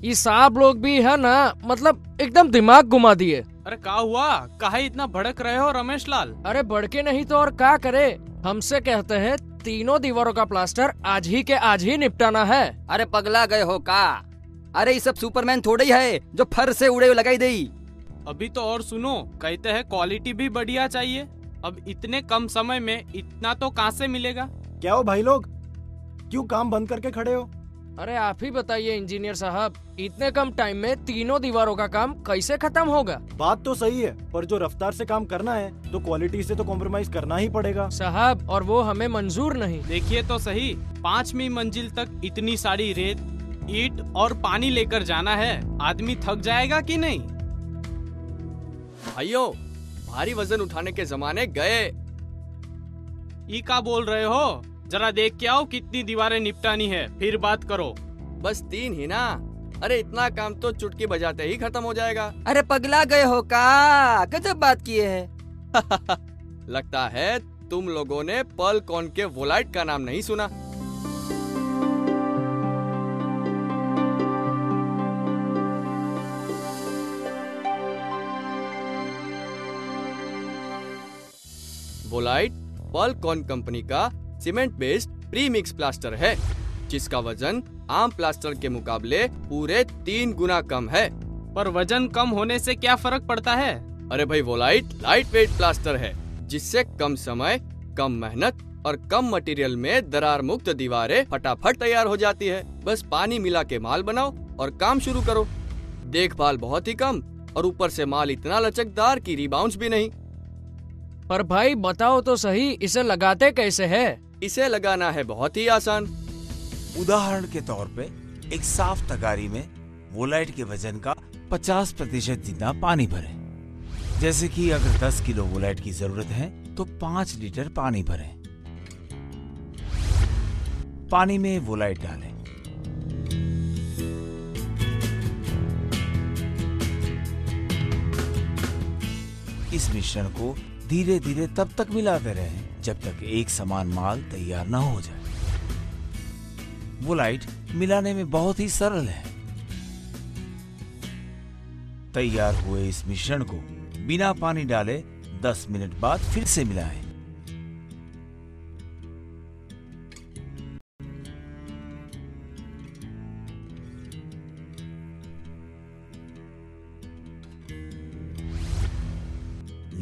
ये साहब लोग भी है ना, मतलब एकदम दिमाग घुमा दिए। अरे का हुआ, काहे इतना भड़क रहे हो रमेश लाल? अरे भड़के नहीं तो और क्या करे। हमसे कहते हैं तीनों दीवारों का प्लास्टर आज ही के आज ही निपटाना है। अरे पगला गए हो का? अरे ये सब सुपरमैन थोड़े ही है जो फर से उड़े हुए लगाई दे। अभी तो और सुनो, कहते हैं क्वालिटी भी बढ़िया चाहिए। अब इतने कम समय में इतना तो कहाँ से मिलेगा? क्या हो भाई लोग, क्यों काम बंद करके खड़े हो? अरे आप ही बताइए इंजीनियर साहब, इतने कम टाइम में तीनों दीवारों का काम कैसे खत्म होगा? बात तो सही है, पर जो रफ्तार से काम करना है तो क्वालिटी से तो कॉम्प्रोमाइज करना ही पड़ेगा साहब, और वो हमें मंजूर नहीं। देखिए तो सही, 5वीं मंजिल तक इतनी सारी रेत, ईंट और पानी लेकर जाना है, आदमी थक जाएगा कि नहीं? भाइयों, भारी वजन उठाने के जमाने गए। ये का बोल रहे हो? जरा देख के आओ कितनी दीवारें निपटानी है, फिर बात करो। बस 3 ही ना? अरे इतना काम तो चुटकी बजाते ही खत्म हो जाएगा। अरे पगला गए हो का? गजब बात किए है। लगता है तुम लोगों ने पर्ल कॉनकेव वोलाइट का नाम नहीं सुना। वोलाइट पर्ल कॉन कंपनी का cement based pre mix plaster है, जिसका वजन आम प्लास्टर के मुकाबले पूरे 3 गुना कम है। पर वजन कम होने से क्या फर्क पड़ता है? अरे भाई, वोलाइट लाइट वेट प्लास्टर है, जिससे कम समय, कम मेहनत और कम मटेरियल में दरार मुक्त दीवारें फटाफट तैयार हो जाती है। बस पानी मिला के माल बनाओ और काम शुरू करो। देखभाल बहुत ही कम और ऊपर से माल इतना लचकदार कि रिबाउंस भी नहीं। पर भाई बताओ तो सही, इसे लगाते कैसे है? इसे लगाना है बहुत ही आसान। उदाहरण के तौर पे एक साफ तगारी में वोलाइट के वजन का 50% जितना पानी भरें। जैसे कि अगर 10 किलो वोलाइट की जरूरत है तो 5 लीटर पानी भरें। पानी में वोलाइट डालें। इस मिश्रण को धीरे धीरे तब तक मिलाते रहें जब तक एक समान माल तैयार न हो जाए। वोलाइट मिलाने में बहुत ही सरल है। तैयार हुए इस मिश्रण को बिना पानी डाले 10 मिनट बाद फिर से मिलाएं।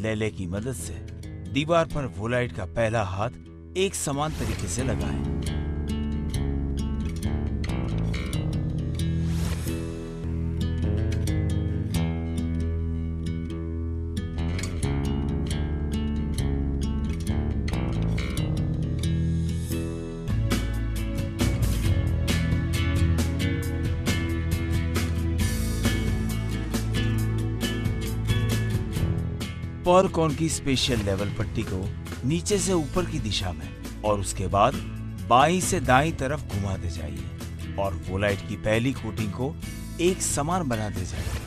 लेले की मदद से दीवार पर वोलाइट का पहला हाथ एक समान तरीके से लगाएं। पर्ल कॉन की स्पेशल लेवल पट्टी को नीचे से ऊपर की दिशा में और उसके बाद बाईं से दाईं तरफ घुमाते जाइए और वोलाइट की पहली कोटिंग को एक समान बनाते जाइए।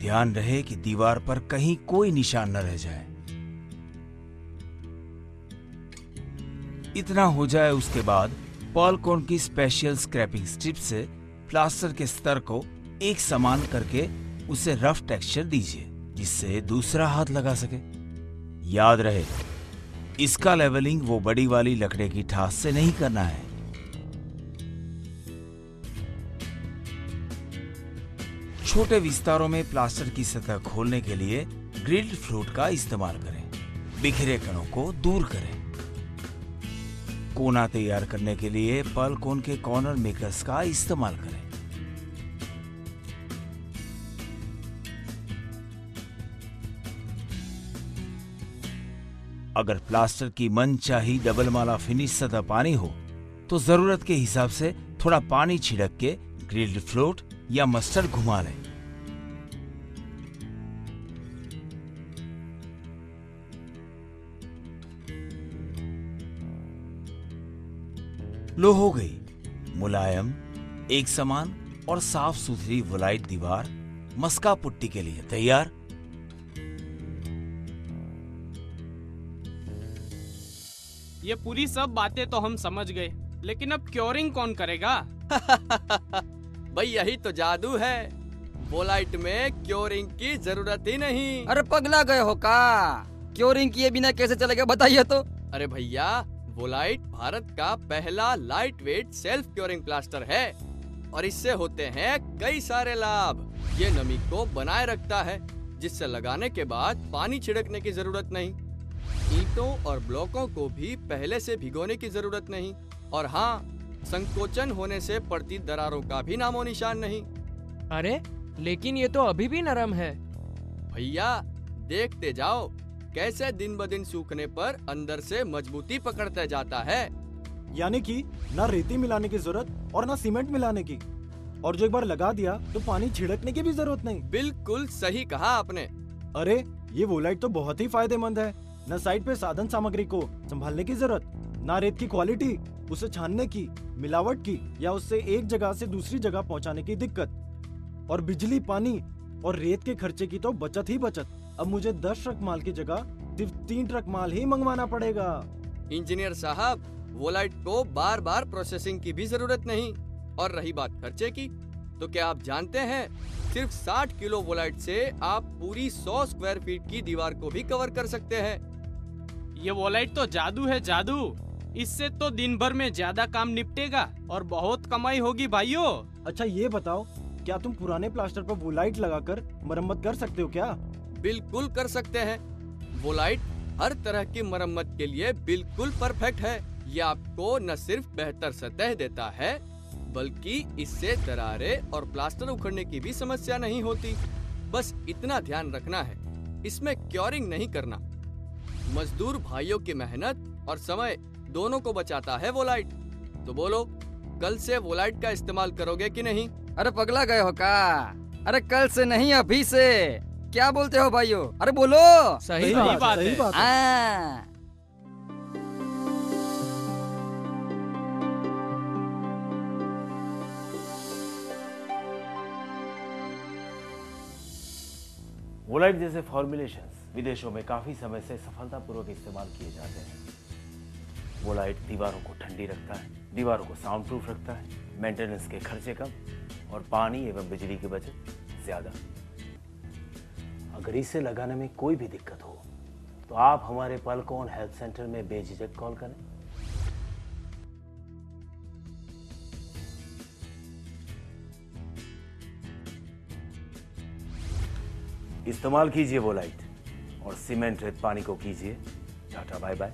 ध्यान रहे कि दीवार पर कहीं कोई निशान न रह जाए। इतना हो जाए उसके बाद पर्ल कॉन की स्पेशल स्क्रैपिंग स्ट्रिप से प्लास्टर के स्तर को एक समान करके उसे रफ टेक्सचर दीजिए, जिससे दूसरा हाथ लगा सके। याद रहे, इसका लेवलिंग वो बड़ी वाली लकड़े की ठास से नहीं करना है। छोटे विस्तारों में प्लास्टर की सतह खोलने के लिए ग्रिल्ड फ्लोट का इस्तेमाल करें। बिखरे कणों को दूर करें। कोना तैयार करने के लिए पर्ल कॉन के कॉर्नर मेकर्स का इस्तेमाल करें। अगर प्लास्टर की मनचाही डबल माला फिनिश सतह पानी हो तो जरूरत के हिसाब से थोड़ा पानी छिड़क के ग्रिल्ड फ्लोट या मस्टर्ड घुमा लें। लो हो गई मुलायम, एक समान और साफ सुथरी वोलाइट दीवार मस्का पुट्टी के लिए तैयार। ये पूरी सब बातें तो हम समझ गए, लेकिन अब क्योरिंग कौन करेगा? भाई यही तो जादू है, वोलाइट में क्योरिंग की जरूरत ही नहीं। अरे पगला गए हो का? क्योरिंग किए बिना कैसे चलेगा बताइए तो। अरे भैया, वोलाइट भारत का पहला light weight self curing plaster है और इससे होते हैं कई सारे लाभ। ये नमी को बनाए रखता है, जिससे लगाने के बाद पानी छिड़कने की जरूरत नहीं। ईंटों और ब्लॉकों को भी पहले से भिगोने की जरूरत नहीं, और हाँ, संकोचन होने से पड़ती दरारों का भी नामो निशान नहीं। अरे लेकिन ये तो अभी भी नरम है। भैया देखते जाओ कैसे दिन ब दिन सूखने पर अंदर से मजबूती पकड़ता जाता है। यानी कि ना रेती मिलाने की जरूरत और ना सीमेंट मिलाने की, और जो एक बार लगा दिया तो पानी छिड़कने की भी जरूरत नहीं। बिल्कुल सही कहा आपने। अरे ये वोलाइट तो बहुत ही फायदेमंद है। न साइड पे साधन सामग्री को संभालने की जरूरत, ना रेत की क्वालिटी, उसे छानने की, मिलावट की या उससे एक जगह से दूसरी जगह पहुंचाने की दिक्कत, और बिजली, पानी और रेत के खर्चे की तो बचत ही बचत। अब मुझे 10 ट्रक माल की जगह सिर्फ 3 ट्रक माल ही मंगवाना पड़ेगा। इंजीनियर साहब, वोलाइट को बार बार प्रोसेसिंग की भी जरूरत नहीं। और रही बात खर्चे की, तो क्या आप जानते हैं सिर्फ 60 किलो वोलाइट से आप पूरी 100 स्क्वायर फीट की दीवार को भी कवर कर सकते हैं। ये वोलाइट तो जादू है, जादू। इससे तो दिन भर में ज्यादा काम निपटेगा और बहुत कमाई होगी भाइयों। अच्छा ये बताओ, क्या तुम पुराने प्लास्टर पर वोलाइट लगाकर मरम्मत कर सकते हो क्या? बिल्कुल कर सकते हैं। वोलाइट हर तरह की मरम्मत के लिए बिल्कुल परफेक्ट है। ये आपको न सिर्फ बेहतर सतह देता है, बल्कि इससे दरारें और प्लास्टर उखड़ने की भी समस्या नहीं होती। बस इतना ध्यान रखना है, इसमें क्योरिंग नहीं करना। मजदूर भाइयों की मेहनत और समय दोनों को बचाता है वोलाइट। तो बोलो, कल से वोलाइट का इस्तेमाल करोगे कि नहीं? अरे पगला गए हो का? अरे कल से नहीं, अभी से। क्या बोलते हो भाइयों? अरे बोलो। सही बात बात। है। सही बात है। हाँ। वोलाइट जैसे फॉर्मुलेशंस विदेशों में काफी समय से सफलतापूर्वक इस्तेमाल किए जाते हैं। वोलाइट दीवारों को ठंडी रखता है, दीवारों को साउंड प्रूफ रखता है, मेंटेनेंस के खर्चे कम और पानी एवं बिजली की बचत ज्यादा। अगर इसे लगाने में कोई भी दिक्कत हो तो आप हमारे पलकोन हेल्थ सेंटर में बेझिझक कॉल करें। इस्तेमाल कीजिए वोलाइट और सीमेंट रेत पानी को कीजिए टाटा बाय बाय।